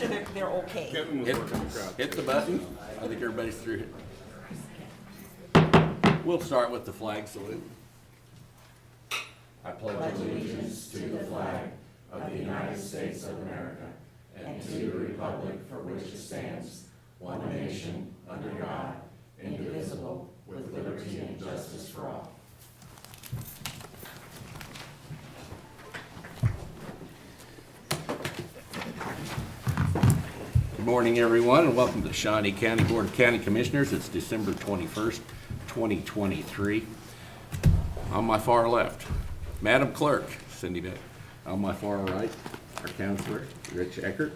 sure they're okay. Kevin was Hit, working the crowd. hit the button. I think everybody's through it. We'll start with the flag salute. I pledge allegiance to the flag of the United States of America and to the republic for which it stands, one nation, under God, indivisible, with liberty and justice for all. Good morning, everyone, and welcome to the Shawnee County Board of County Commissioners. It's December 21st, 2023. On my far left, Madam Clerk, Cindy Beck. On my far right, our counselor, Rich Eckert.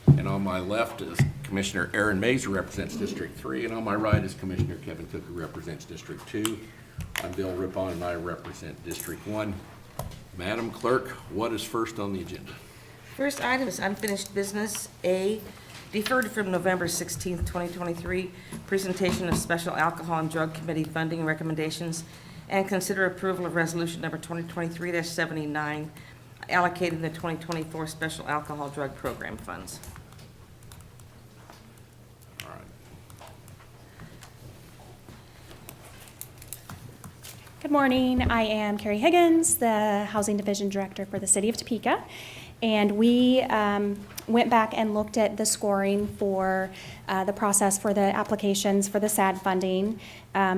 And on my left is Commissioner Aaron Mays, who represents District 3. And on my right is Commissioner Kevin Cook, who represents District 2. I'm Bill Rippon, and I represent District 1. Madam Clerk, what is first on the agenda? First item is unfinished business. A, deferred from November 16th, 2023, presentation of Special Alcohol and Drug Committee funding recommendations, and consider approval of resolution number 2023-79, allocating the 2024 Special Alcohol Drug Program funds. All right. Good morning. I am Carrie Higgins, the Housing Division Director for the City of Topeka. And we went back and looked at the scoring for the process for the applications for the SAD funding.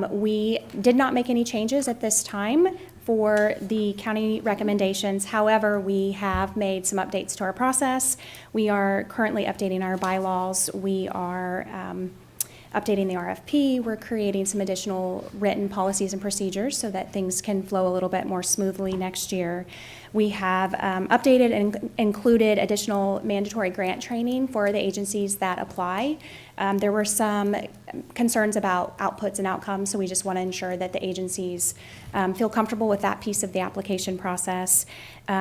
We did not make any changes at this time for the county recommendations. However, we have made some updates to our process. We are currently updating our bylaws. We are updating the RFP. We're creating some additional written policies and procedures so that things can flow a little bit more smoothly next year. We have updated and included additional mandatory grant training for the agencies that apply. There were some concerns about outputs and outcomes, so we just want to ensure that the agencies feel comfortable with that piece of the application process.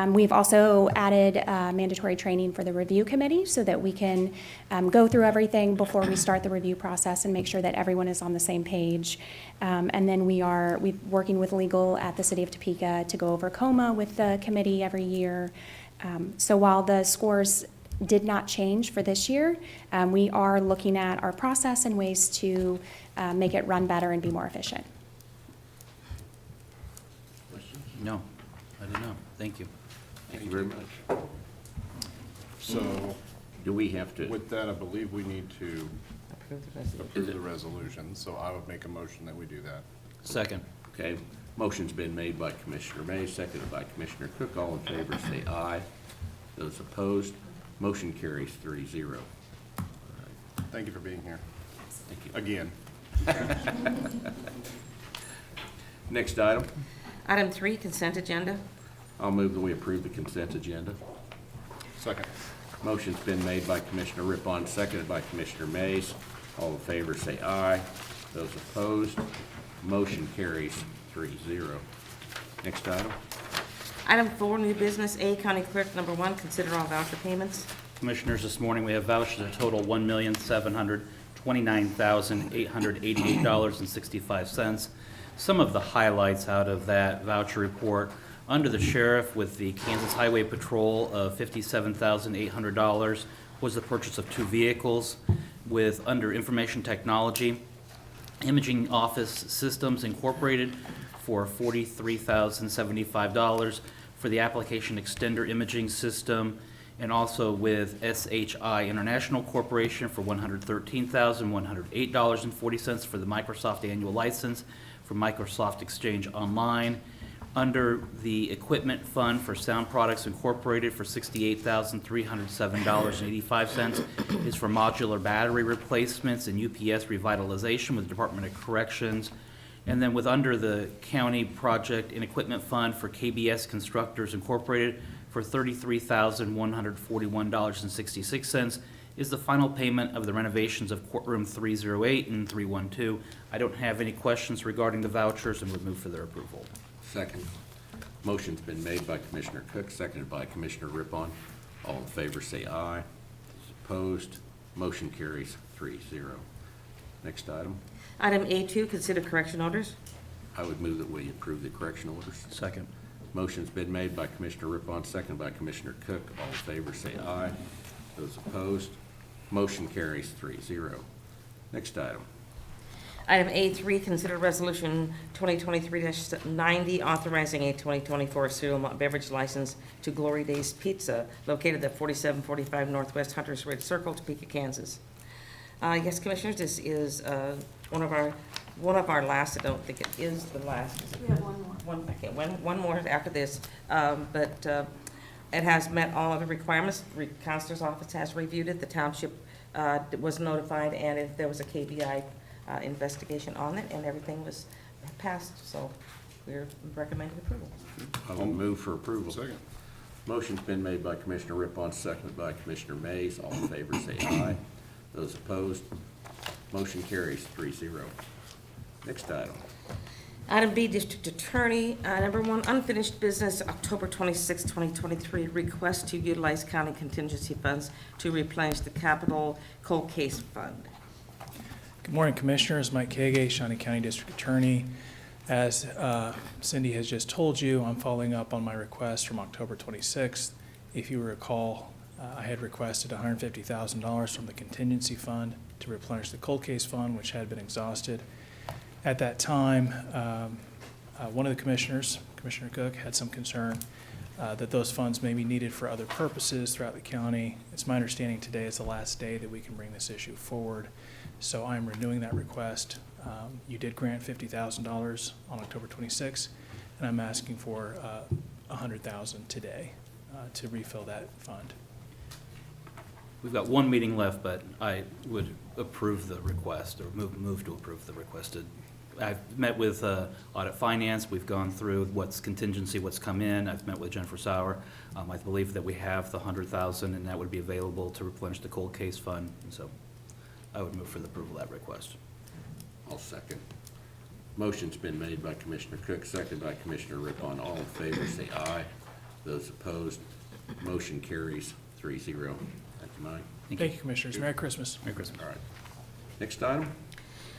We've also added mandatory training for the review committee so that we can go through everything before we start the review process and make sure that everyone is on the same page. And then we're working with legal at the City of Topeka to go over COMA with the committee every year. So while the scores did not change for this year, we are looking at our process and ways to make it run better and be more efficient. No, I didn't know. Thank you. Thank you very much. So Do we have to? with that, I believe we need to Approve the resolution. approve the resolution, so I would make a motion that we do that. Second. Okay, motion's been made by Commissioner Mays, seconded by Commissioner Cook. All in favor say aye. Those opposed, motion carries 3-0. Thank you for being here. Thank you. Again. Next item, Item 3, consent agenda. I'll move that we approve the consent agenda. Second. Motion's been made by Commissioner Rippon, seconded by Commissioner Mays. All in favor say aye. Those opposed, motion carries 3-0. Next item, Item 4, new business. A, County Clerk, number 1, consider all voucher payments. Commissioners, this morning we have vouchers that total $1,729,888.65. Some of the highlights out of that voucher report: under the sheriff, with the Kansas Highway Patrol of $57,800 was the purchase of 2 vehicles. With under information technology, Imaging Office Systems Incorporated for $43,075 for the application extender imaging system, and also with SHI International Corporation for $113,108.40 for the Microsoft annual license for Microsoft Exchange Online. Under the Equipment Fund for Sound Products Incorporated for $68,307.85 is for modular battery replacements and UPS revitalization with the Department of Corrections. And then with under the County Project and Equipment Fund for KBS Constructors Incorporated for $33,141.66 is the final payment of the renovations of courtroom 308 and 312. I don't have any questions regarding the vouchers and would move for their approval. second. Motion's been made by Commissioner Cook, seconded by Commissioner Rippon. All in favor say aye. Opposed, motion carries 3-0. Next item, Item A2, consider correction orders. I would move that we approve the correction orders. Second. Motion's been made by Commissioner Rippon, seconded by Commissioner Cook. All in favor say aye. Those opposed, motion carries 3-0. Next item. Item A3, consider resolution 2023-90, authorizing a 2024 cereal malt beverage license to Glory Days Pizza, located at 4745 Northwest Hunters Ridge Circle, Topeka, Kansas. Yes, Commissioners, this is one of our last, I don't think it is the last. We have one more. One more after this, but it has met all of the requirements. Counselor's office has reviewed it, the township was notified, and if there was a KBI investigation on it, and everything was passed, so we're recommending approval. I will move for approval. Second. Motion's been made by Commissioner Rippon, seconded by Commissioner Mays. All in favor, say aye. Those opposed, motion carries 3-0. Next item. Item B, District Attorney, number 1, unfinished business, October 26, 2023, request to utilize county contingency funds to replenish the capital cold case fund. Good morning, Commissioners. Mike Kage, Shawnee County District Attorney. As Cindy has just told you, I'm following up on my request from October 26th. If you recall, I had requested $150,000 from the contingency fund to replenish the cold case fund, which had been exhausted. At that time, one of the commissioners, Commissioner Cook, had some concern that those funds may be needed for other purposes throughout the county. It's my understanding today is the last day that we can bring this issue forward, so I'm renewing that request. You did grant $50,000 on October 26th, and I'm asking for $100,000 today to refill that fund. We've got one meeting left, but I would approve the request, or move to approve the requested. I've met with Audit Finance. We've gone through what's contingency, what's come in. I've met with Jennifer Sauer. I believe that we have the $100,000, and that would be available to replenish the cold case fund. And so I would move for the approval of that request. I'll second. Motion's been made by Commissioner Cook, seconded by Commissioner Rippon. All in favor, say aye. Those opposed, motion carries 3-0. Thank you, Mike. Thank you, Commissioners. Merry Christmas. Merry Christmas. All right. Next item.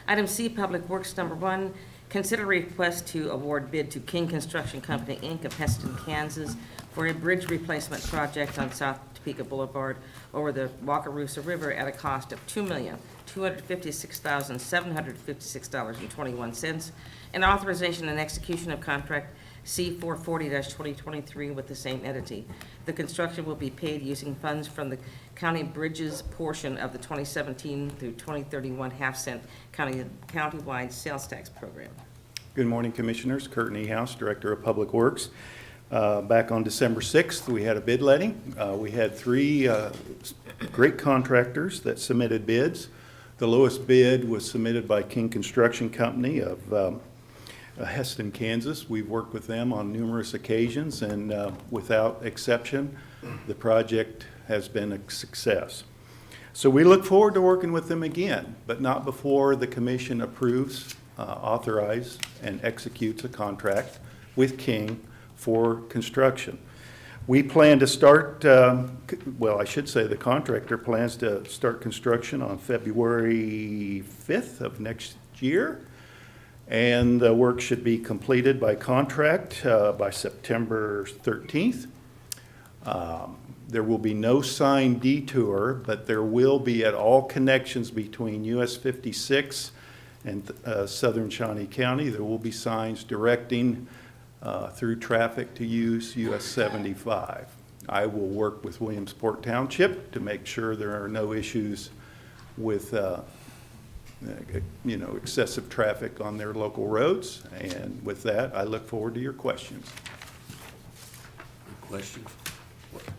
Item C, Public Works, number 1, consider request to award bid to King Construction Company, Inc. of Heston, Kansas, for a bridge replacement project on South Topeka Boulevard over the Wakarusa River at a cost of $2,256,756.21, and authorization and execution of contract C-440-2023 with the same entity. The construction will be paid using funds from the county bridges portion of the 2017 through 2031 half-cent countywide sales tax program. Good morning, Commissioners. Kurt Niehaus, Director of Public Works. Back on December 6th, we had a bid letting. We had 3 great contractors that submitted bids. The lowest bid was submitted by King Construction Company of Heston, Kansas. We've worked with them on numerous occasions, and without exception, the project has been a success. So we look forward to working with them again, but not before the Commission approves, authorizes, and executes a contract with King for construction. We plan to start, well, I should say the contractor plans to start construction on February 5th of next year. And the work should be completed by contract by September 13th. There will be no signed detour, but there will be at all connections between US 56 and southern Shawnee County. There will be signs directing through traffic to use US 75. I will work with Williamsport Township to make sure there are no issues with excessive traffic on their local roads. And with that, I look forward to your questions. Questions?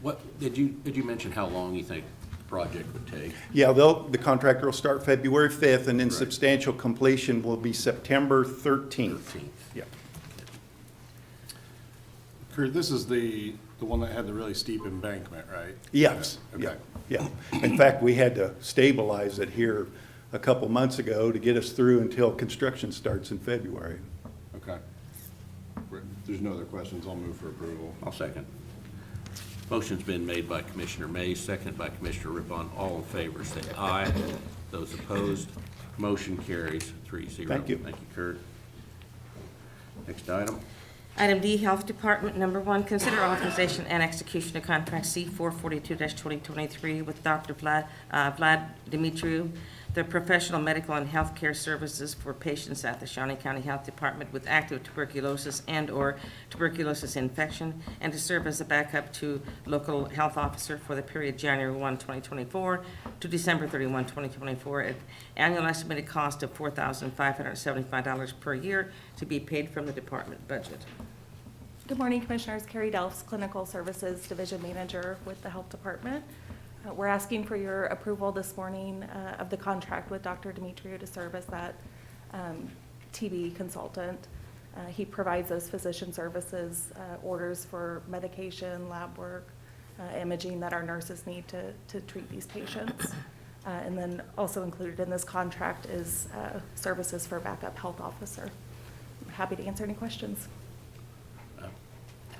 What did you mention how long you think the project would take? Yeah, the contractor will start February 5th, and then Right. substantial completion will be September 13th. Yeah. Kurt, this is the one that had the really steep embankment, right? Yes, Okay. yeah. In fact, we had to stabilize it here a couple months ago to get us through until construction starts in February. Okay. If there's no other questions, I'll move for approval. I'll second. Motion's been made by Commissioner Mays, seconded by Commissioner Rippon. All in favor, say aye. Those opposed, motion carries 3-0. Thank you. Thank you, Kurt. Next item. Item D, Health Department, number 1, consider authorization and execution of contract C-442-2023 with Dr. Vlad Dimitriou, the professional medical and healthcare services for patients at the Shawnee County Health Department with active tuberculosis and/or tuberculosis infection, and to serve as a backup to local health officer for the period January 1, 2024 to December 31, 2024, at annual estimated cost of $4,575 per year to be paid from the department budget. Good morning, Commissioners. Carrie Delphs, Clinical Services Division Manager with the Health Department. We're asking for your approval this morning of the contract with Dr. Dimitriou to serve as that TB consultant. He provides us physician services, orders for medication, lab work, imaging that our nurses need to treat these patients. And then also included in this contract is services for backup health officer. I'm happy to answer any questions.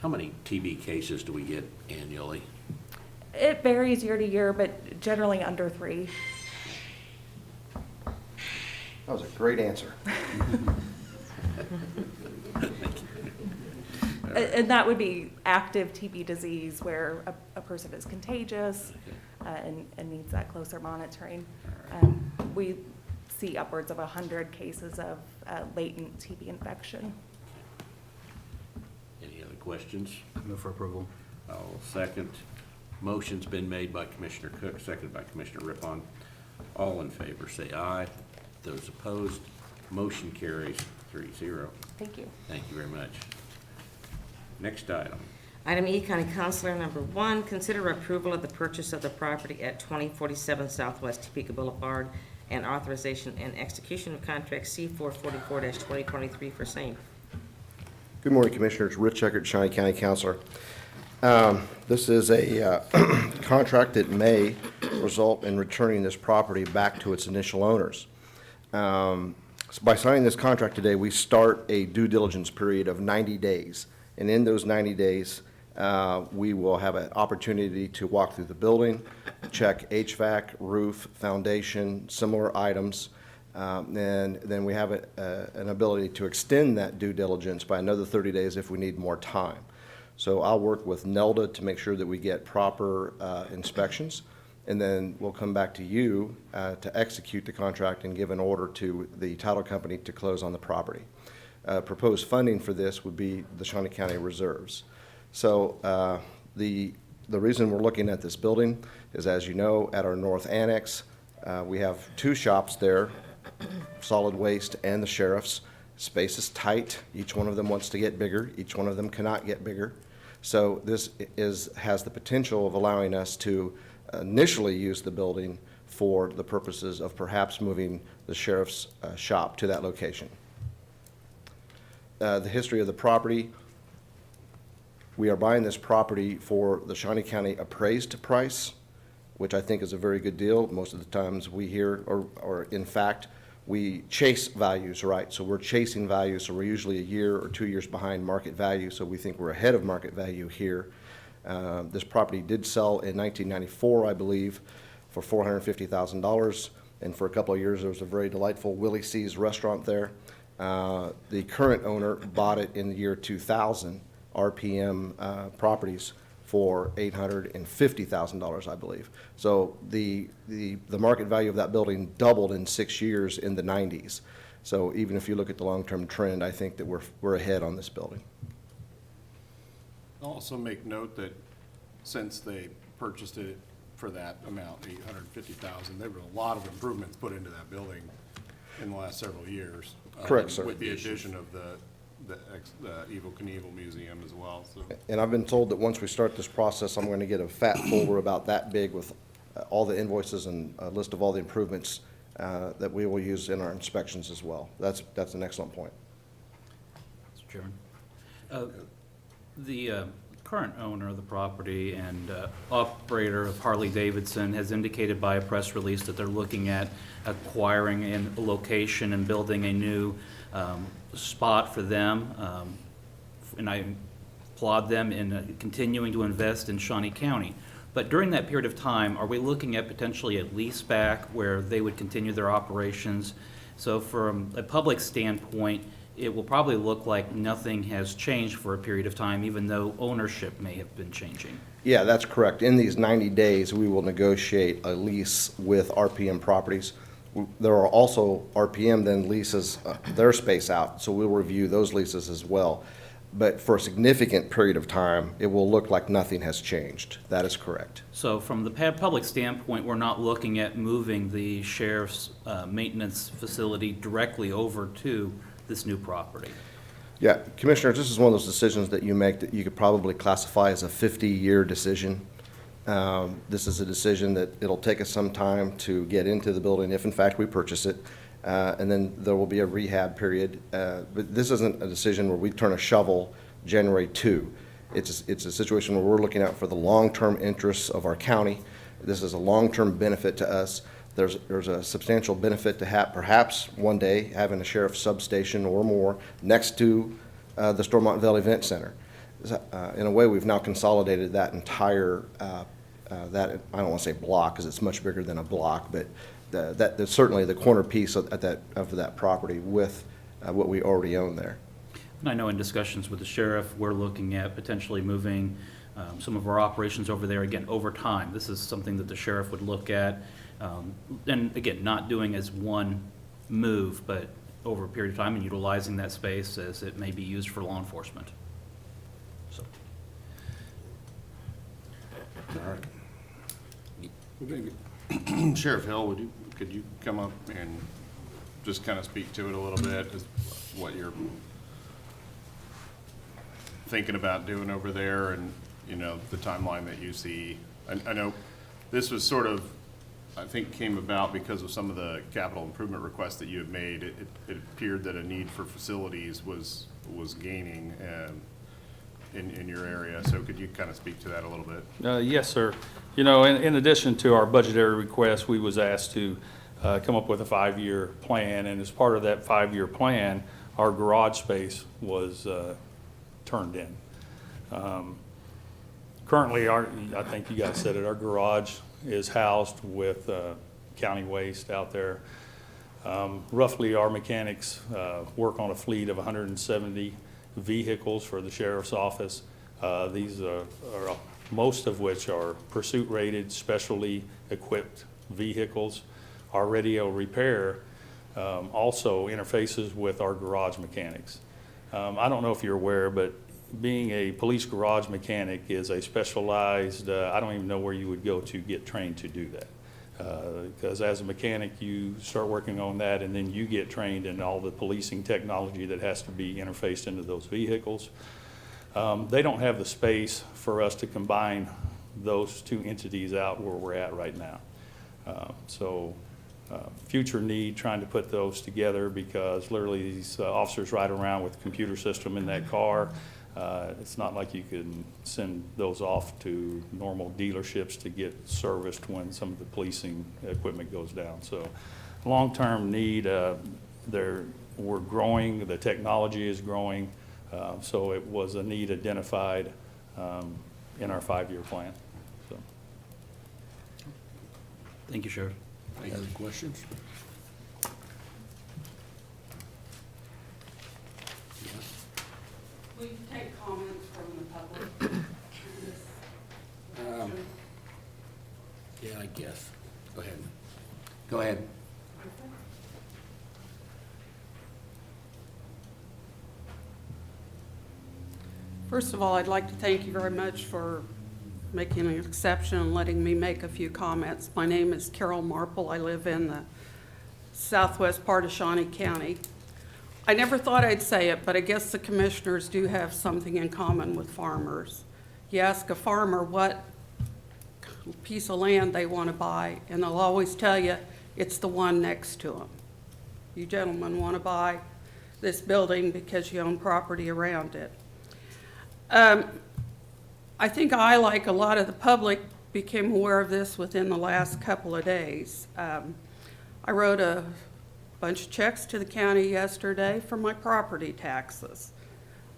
How many TB cases do we get annually? It varies year to year, but generally under 3. That was a great answer. And that would be active TB disease where a person is contagious and needs that closer monitoring. We see upwards of 100 cases of latent TB infection. Any other questions? Move for approval. I'll second. Motion's been made by Commissioner Cook, seconded by Commissioner Rippon. All in favor, say aye. Those opposed, motion carries 3-0. Thank you. Thank you very much. Next item. Item E, County Counselor, number 1, consider approval of the purchase of the property at 2047 Southwest Topeka Boulevard and authorization and execution of contract C-444-2023 for same. Good morning, Commissioners. Rich Eckert, Shawnee County Counselor. This is a contract that may result in returning this property back to its initial owners. So by signing this contract today, we start a due diligence period of 90 days. And in those 90 days, we will have an opportunity to walk through the building, check HVAC, roof, foundation, similar items. And then we have an ability to extend that due diligence by another 30 days if we need more time. So I'll work with Nelda to make sure that we get proper inspections, and then we'll come back to you to execute the contract and give an order to the title company to close on the property. Proposed funding for this would be the Shawnee County reserves. So the reason we're looking at this building is, as you know, at our north annex, we have 2 shops there, solid waste and the sheriff's. Space is tight. Each one of them wants to get bigger. Each one of them cannot get bigger. So this has the potential of allowing us to initially use the building for the purposes of perhaps moving the sheriff's shop to that location. The history of the property: we are buying this property for the Shawnee County appraised price, which I think is a very good deal. Most of the times we hear, or in fact, we chase values, right? So we're chasing value, so we're usually a year or 2 years behind market value, so we think we're ahead of market value here. This property did sell in 1994, I believe, for $450,000, and for a couple of years there was a very delightful Willie C's restaurant there. The current owner bought it in the year 2000, RPM Properties, for $850,000, I believe. So the market value of that building doubled in 6 years in the 90s. So even if you look at the long-term trend, I think that we're ahead on this building. I'll also make note that since they purchased it for that amount, $850,000, there were a lot of improvements put into that building in the last several years. Correct, sir. With the addition of the Evel Knievel Museum as well, so. And I've been told that once we start this process, I'm going to get a fat folder about that big with all the invoices and a list of all the improvements that we will use in our inspections as well. That's an excellent point. Mr. Chairman. The current owner of the property and operator of Harley-Davidson has indicated by a press release that they're looking at acquiring a location and building a new spot for them, and I applaud them in continuing to invest in Shawnee County. But during that period of time, are we looking at potentially a lease back where they would continue their operations? So from a public standpoint, it will probably look like nothing has changed for a period of time, even though ownership may have been changing. Yeah, that's correct. In these 90 days, we will negotiate a lease with RPM Properties. There are also, RPM then leases their space out, so we'll review those leases as well. But for a significant period of time, it will look like nothing has changed. That is correct. So from the public standpoint, we're not looking at moving the sheriff's maintenance facility directly over to this new property. Yeah, Commissioners, this is one of those decisions that you make that you could probably classify as a 50-year decision. This is a decision that it'll take us some time to get into the building if in fact we purchase it. And then there will be a rehab period. But this isn't a decision where we turn a shovel January 2. It's a situation where we're looking out for the long-term interests of our county. This is a long-term benefit to us. There's a substantial benefit to perhaps one day having a sheriff's substation or more next to the Stormontville Event Center. In a way, we've now consolidated that entire, that, I don't want to say block because it's much bigger than a block, but that's certainly the corner piece of that property with what we already own there. And I know in discussions with the sheriff, we're looking at potentially moving some of our operations over there, again, over time. This is something that the sheriff would look at. And again, not doing as one move, but over a period of time and utilizing that space as it may be used for law enforcement. So, All right. Maybe Sheriff Hill, could you come up and just kind of speak to it a little bit, as what you're thinking about doing over there and, you know, the timeline that you see? I know this was sort of, I think, came about because of some of the capital improvement requests that you had made. It appeared that a need for facilities was gaining in your area. So could you kind of speak to that a little bit? Yes, sir. You know, in addition to our budgetary request, we was asked to come up with a 5-year plan, and as part of that 5-year plan, our garage space was turned in. Currently, I think you guys said it, our garage is housed with county waste out there. Roughly, our mechanics work on a fleet of 170 vehicles for the sheriff's office. These are most of which are pursuit-rated, specially equipped vehicles. Our radio repair also interfaces with our garage mechanics. I don't know if you're aware, but being a police garage mechanic is a specialized, I don't even know where you would go to get trained to do that. Because as a mechanic, you start working on that and then you get trained in all the policing technology that has to be interfaced into those vehicles. They don't have the space for us to combine those two entities out where we're at right now. Future need trying to put those together, because literally these officers ride around with a computer system in that car. It's not like you can send those off to normal dealerships to get serviced when some of the policing equipment goes down. So long-term need, we're growing, the technology is growing, so it was a need identified in our 5-year plan. So. thank you, Sheriff. Any other questions? Will you take comments from the public? Yeah, I guess. Go ahead. Go ahead. First of all, I'd like to thank you very much for making an exception and letting me make a few comments. My name is Carol Marple. I live in the southwest part of Shawnee County. I never thought I'd say it, but I guess the commissioners do have something in common with farmers. You ask a farmer what piece of land they want to buy, and they'll always tell you it's the one next to them. You gentlemen want to buy this building because you own property around it. I think I, like a lot of the public, became aware of this within the last couple of days. I wrote a bunch of checks to the county yesterday for my property taxes.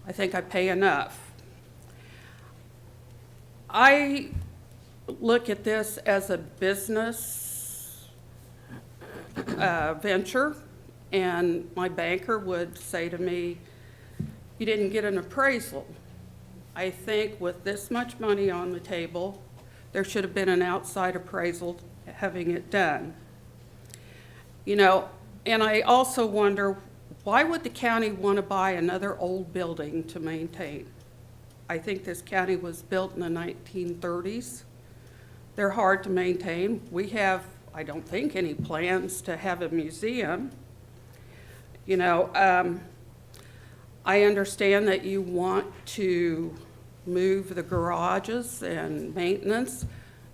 I think I pay enough. I look at this as a business venture. and my banker would say to me, "You didn't get an appraisal." I think with this much money on the table, there should have been an outside appraisal having it done. You know, and I also wonder, why would the county want to buy another old building to maintain? I think this county was built in the 1930s. They're hard to maintain. We have, I don't think, any plans to have a museum. You know, I understand that you want to move the garages and maintenance.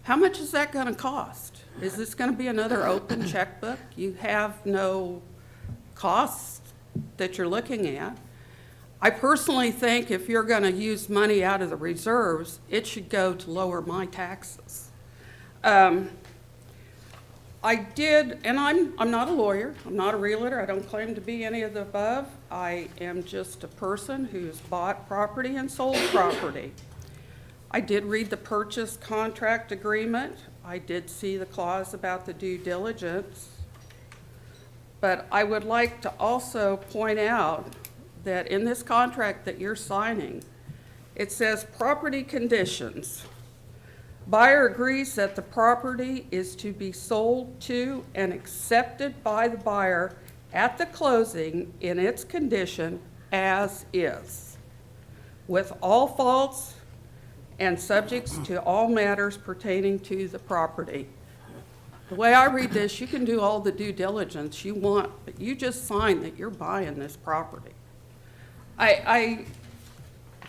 How much is that going to cost? Is this going to be another open checkbook? You have no costs that you're looking at. I personally think if you're going to use money out of the reserves, it should go to lower my taxes. I did, and I'm not a lawyer, I'm not a realtor, I don't claim to be any of the above. I am just a person who's bought property and sold property. I did read the purchase contract agreement. I did see the clause about the due diligence. But I would like to also point out that in this contract that you're signing, it says property conditions. Buyer agrees that the property is to be sold to and accepted by the buyer at the closing in its condition as is, with all faults and subjects to all matters pertaining to the property. The way I read this, you can do all the due diligence you want, but you just sign that you're buying this property. I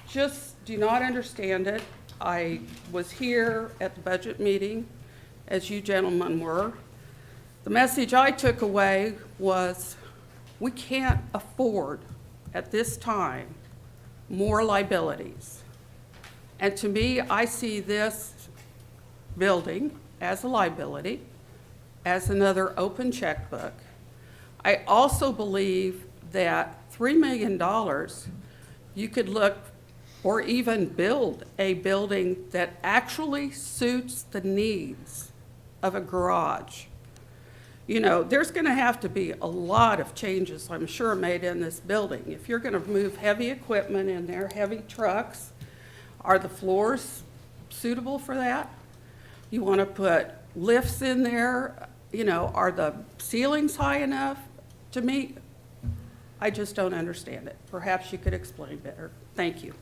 just do not understand it. I was here at the budget meeting, as you gentlemen were. The message I took away was we can't afford, at this time, more liabilities. And to me, I see this building as a liability, as another open checkbook. I also believe that $3 million, you could look or even build a building that actually suits the needs of a garage. You know, there's going to have to be a lot of changes, I'm sure, made in this building. If you're going to move heavy equipment in there, heavy trucks, are the floors suitable for that? You want to put lifts in there? You know, are the ceilings high enough? To me, I just don't understand it. Perhaps you could explain better. Thank you.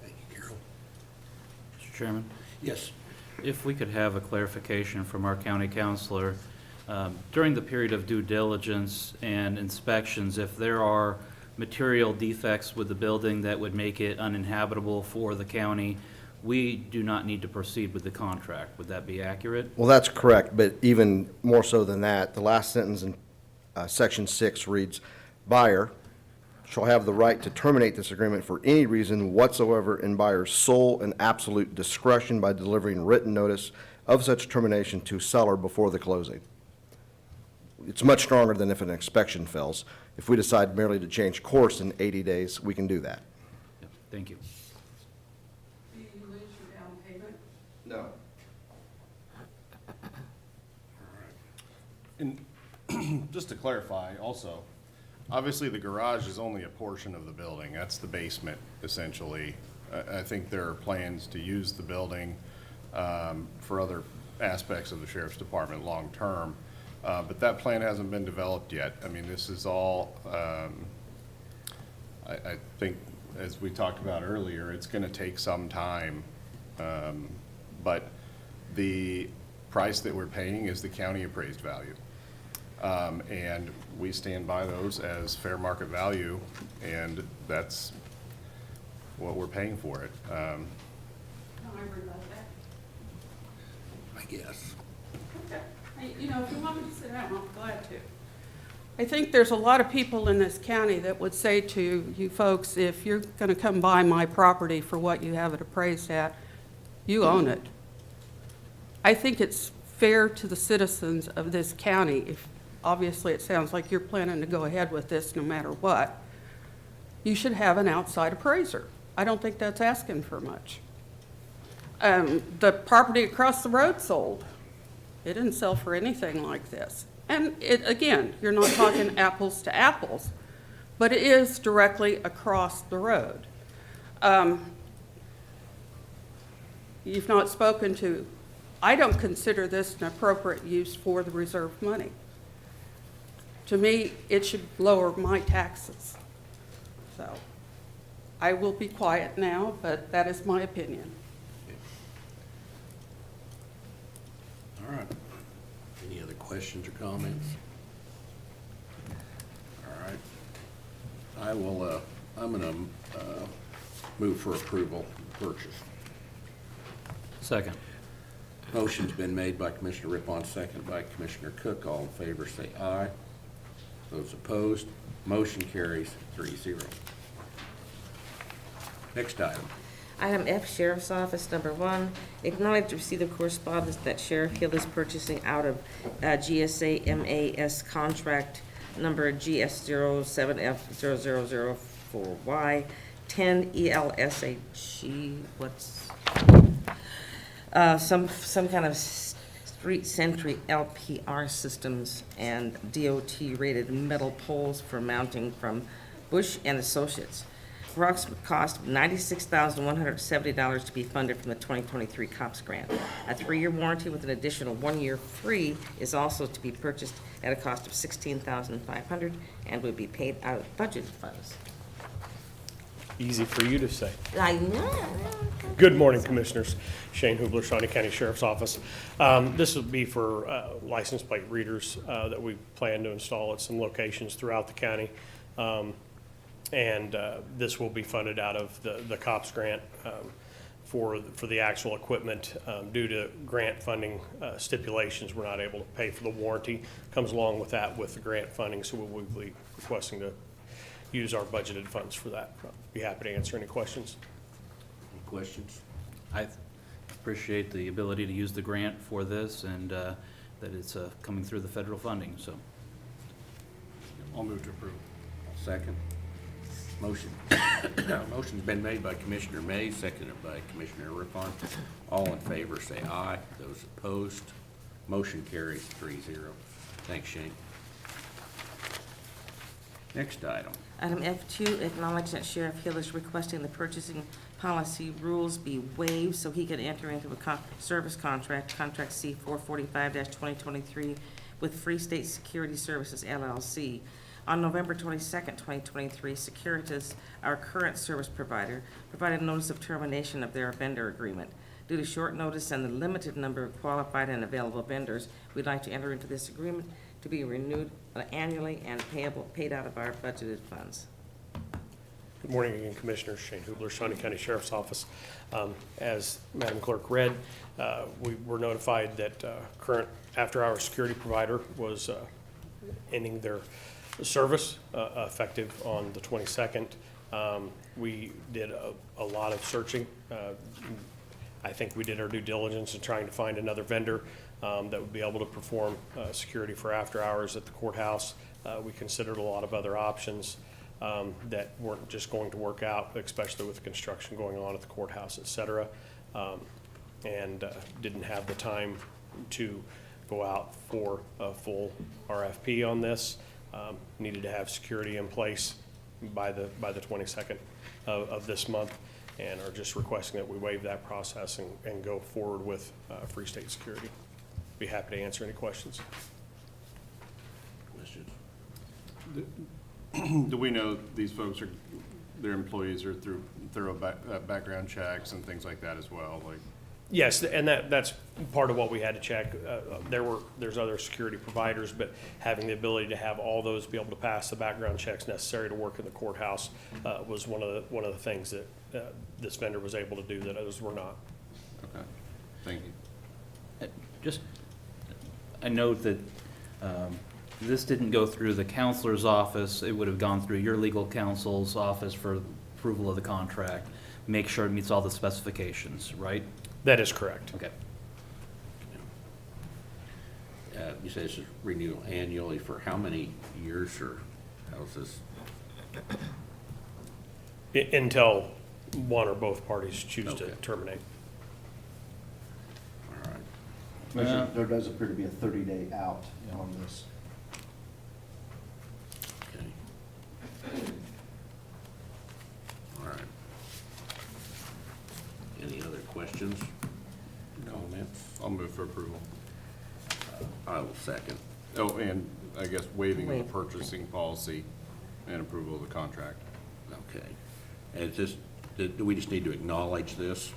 Thank you, Carol. Mr. Chairman, Yes. if we could have a clarification from our county counselor, during the period of due diligence and inspections, if there are material defects with the building that would make it uninhabitable for the county, we do not need to proceed with the contract. Would that be accurate? Well, that's correct, but even more so than that, the last sentence in Section 6 reads, "Buyer shall have the right to terminate this agreement for any reason whatsoever in buyer's sole and absolute discretion by delivering written notice of such termination to seller before the closing." It's much stronger than if an inspection fails. If we decide merely to change course in 80 days, we can do that. Yep, thank you. Do you lose your down payment? No. And just to clarify also, obviously the garage is only a portion of the building. That's the basement, essentially. I think there are plans to use the building for other aspects of the sheriff's department long-term. But that plan hasn't been developed yet. I mean, this is all, I think, as we talked about earlier, it's going to take some time. But the price that we're paying is the county appraised value. And we stand by those as fair market value, and that's what we're paying for it. Can I rebut that? I guess. Okay. Hey, you know, if you want me to sit down, I'm glad to. I think there's a lot of people in this county that would say to you folks, if you're going to come buy my property for what you have it appraised at, you own it. I think it's fair to the citizens of this county, if obviously it sounds like you're planning to go ahead with this no matter what, you should have an outside appraiser. I don't think that's asking for much. The property across the road sold. It didn't sell for anything like this. And again, you're not talking apples to apples, but it is directly across the road. You've not spoken to, I don't consider this an appropriate use for the reserve money. To me, it should lower my taxes. So I will be quiet now, but that is my opinion. All right. Any other questions or comments? All right. I'm gonna move for approval of the purchase. Second. Motion's been made by Commissioner Rippon, second by Commissioner Cook. All in favor, say aye. Those opposed, motion carries 3-0. Next item. Item F, Sheriff's Office, number 1, acknowledge receipt of correspondence that Sheriff Hill is purchasing out of GSA MAS contract number GS07F0004Y 10 ELSHE, some kind of street sentry LPR systems and DOT-rated metal poles for mounting from Bush and Associates. Approximate cost of $96,170 to be funded from the 2023 COPS grant. A 3-year warranty with an additional 1 year free is also to be purchased at a cost of $16,500 and would be paid out of budget funds. Easy for you to say. I know. Good morning, Commissioners. Shane Hubler, Shawnee County Sheriff's Office. This will be for license plate readers that we plan to install at some locations throughout the county. And this will be funded out of the COPS grant for the actual equipment. Due to grant funding stipulations, we're not able to pay for the warranty. Comes along with that with the grant funding, so we'll be requesting to use our budgeted funds for that. Be happy to answer any questions. Any questions? I appreciate the ability to use the grant for this and that it's coming through the federal funding, so. I'll move to approve. Second. Motion's been made by Commissioner May, seconded by Commissioner Rippon. All in favor, say aye. Those opposed, motion carries 3-0. Thanks, Shane. Next item. Item F2, acknowledge that Sheriff Hill is requesting the purchasing policy rules be waived so he can enter into a service contract, Contract C 445-2023, with Free State Security Services, LLC. On November 22nd, 2023, Securitas, our current service provider, provided notice of termination of their vendor agreement. Due to short notice and the limited number of qualified and available vendors, we'd like to enter into this agreement to be renewed annually and paid out of our budgeted funds. Good morning again, Commissioners. Shane Hubler, Shawnee County Sheriff's Office. As Madam Clerk read, we were notified that current after-hours security provider was ending their service effective on the 22nd. We did a lot of searching. I think we did our due diligence in trying to find another vendor that would be able to perform security for after hours at the courthouse. We considered a lot of other options that weren't just going to work out, especially with the construction going on at the courthouse, et cetera, and didn't have the time to go out for a full RFP on this. Needed to have security in place by the 22nd of this month, and are just requesting that we waive that process and go forward with Free State Security. Be happy to answer any questions. Questions? Do we know these folks are, their employees are through thorough background checks and things like that as well? Like, Yes, and that's part of what we had to check. There's other security providers, but having the ability to have all those be able to pass the background checks necessary to work in the courthouse was one of the things that this vendor was able to do that others were not. okay, thank you. Just a note that this didn't go through the counselor's office. It would have gone through your legal counsel's office for approval of the contract. Make sure it meets all the specifications, right? That is correct. Okay. You say this is renewal annually for how many years, or how's this? Until one or both parties choose to Okay. terminate. All right. Commissioner, there does appear to be a 30-day out on this. questions, comments? I'll move for approval. I will second. Oh, and I guess waiving the Waive. purchasing policy and approval of the contract. Okay. And just, do we just need to acknowledge this?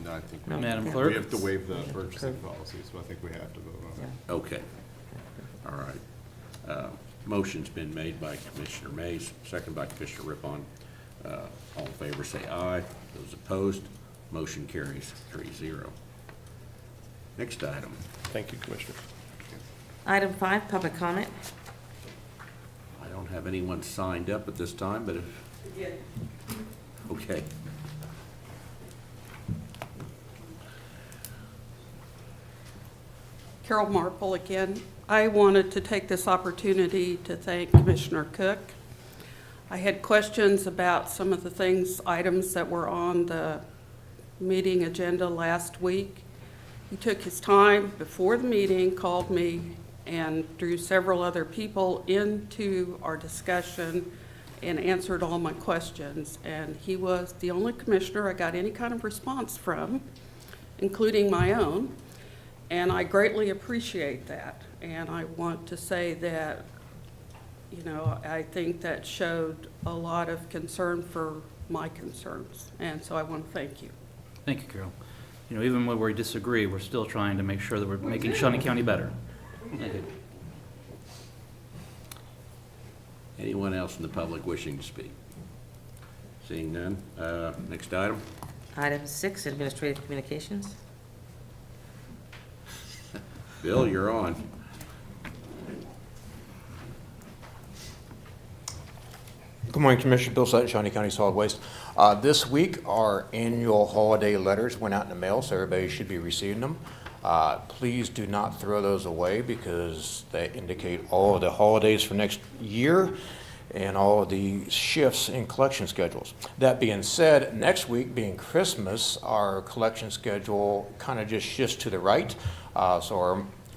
No, I think No. Madam Yeah. Clerk? we have to waive the purchasing policy, so I think we have to vote on it. Okay. All right. Motion's been made by Commissioner Mays, second by Commissioner Rippon. All in favor, say aye. Those opposed, motion carries 3-0. Next item. Thank you, Commissioner. Item 5, public comment. I don't have anyone signed up at this time, but if... Okay. Carol Marple again. I wanted to take this opportunity to thank Commissioner Cook. I had questions about some of the items that were on the meeting agenda last week. He took his time before the meeting, called me, and drew several other people into our discussion and answered all my questions. And he was the only commissioner I got any kind of response from, including my own. And I greatly appreciate that. And I want to say that, you know, I think that showed a lot of concern for my concerns. And so I want to thank you. Thank you, Carol. You know, even when we disagree, we're still trying to make sure that we're making Shawnee County better. Thank you. Anyone else in the public wishing to speak? Seeing none. Next item. Item 6, administrative communications. Bill, you're on. Good morning, Commissioner. Bill Sutton, Shawnee County Solid Waste. This week, our annual holiday letters went out in the mail, so everybody should be receiving them. Please do not throw those away because they indicate all of the holidays for next year and all of the shifts in collection schedules. That being said, next week being Christmas, our collection schedule kind of just shifts to the right.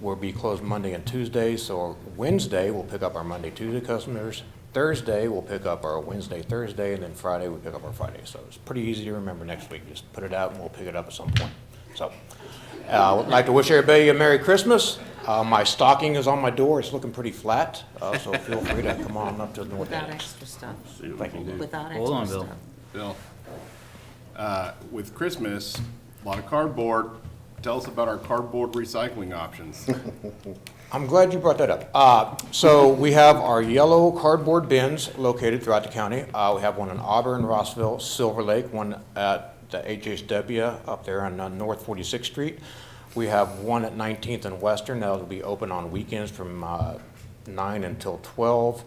We'll be closed Monday and Tuesday, so Wednesday we'll pick up our Monday, Tuesday customers. Thursday we'll pick up our Wednesday, Thursday, and then Friday we pick up our Friday. So it's pretty easy to remember next week. Just put it out and we'll pick it up at some point. So I would like to wish everybody a Merry Christmas. My stocking is on my door. It's looking pretty flat, so feel free to come on up to the north Without annex. extra stuff. See what we can do. Without Hold on, extra Bill. stuff. Bill, with Christmas, a lot of cardboard. Tell us about our cardboard recycling options. I'm glad you brought that up. So we have our yellow cardboard bins located throughout the county. We have one in Auburn, Rossville, Silver Lake, one at the HHW up there on North 46th Street. We have one at 19th and Western that will be open on weekends from 9 until 12.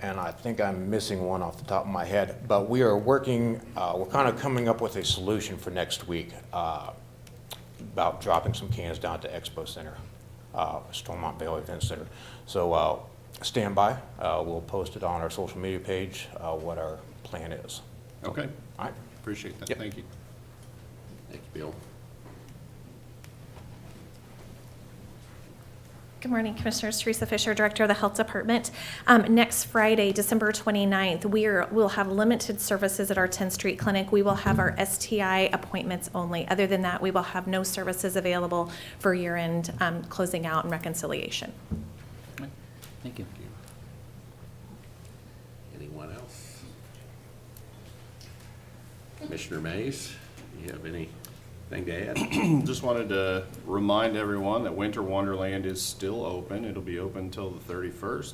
And I think I'm missing one off the top of my head. But we are working, we're kind of coming up with a solution for next week about dropping some cans down at the Expo Center. Stormont Valley Event Center. So stand by. We'll post it on our social media page, what our plan is. Okay, All right. appreciate that. Yep. Thank you. Thanks, Bill. Good morning, Commissioners. Teresa Fisher, Director of the Health Department. Next Friday, December 29th, we'll have limited services at our 10th Street Clinic. We will have our STI appointments only. Other than that, we will have no services available for year-end closing out and reconciliation. Thank you. Anyone else? Commissioner Mays, do you have anything to add? Just wanted to remind everyone that Winter Wonderland is still open. It'll be open till the 31st,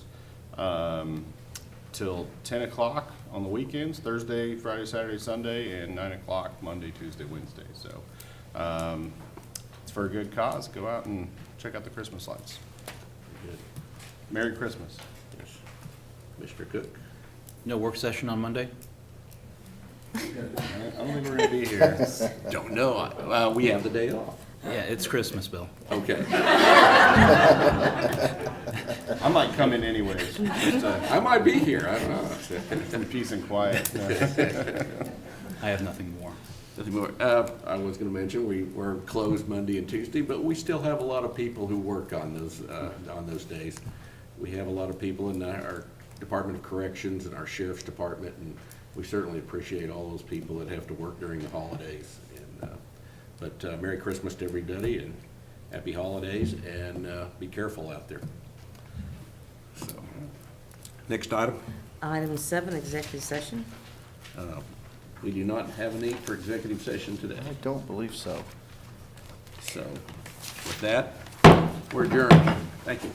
till 10 o'clock on the weekends, Thursday, Friday, Saturday, Sunday, and 9 o'clock Monday, Tuesday, Wednesday. So it's for a good cause. Go out and check out the Christmas lights. Good. Merry Christmas. Yes. Mr. Cook? No work session on Monday? I don't think we're gonna be here. Don't know. We have the day off. Yeah, it's Christmas, Bill. Okay. I might come in anyways, just I might be here. I don't know. in peace and quiet. I have nothing more. Nothing more. I was going to mention we're closed Monday and Tuesday, but we still have a lot of people who work on those days. We have a lot of people in our Department of Corrections and our Sheriff's Department, and we certainly appreciate all those people that have to work during the holidays. But Merry Christmas to everybody and Happy Holidays, and be careful out there. So, next item. Item 7, executive session. We do not have a need for executive session today. I don't believe so. So with that, we're adjourned. Thank you.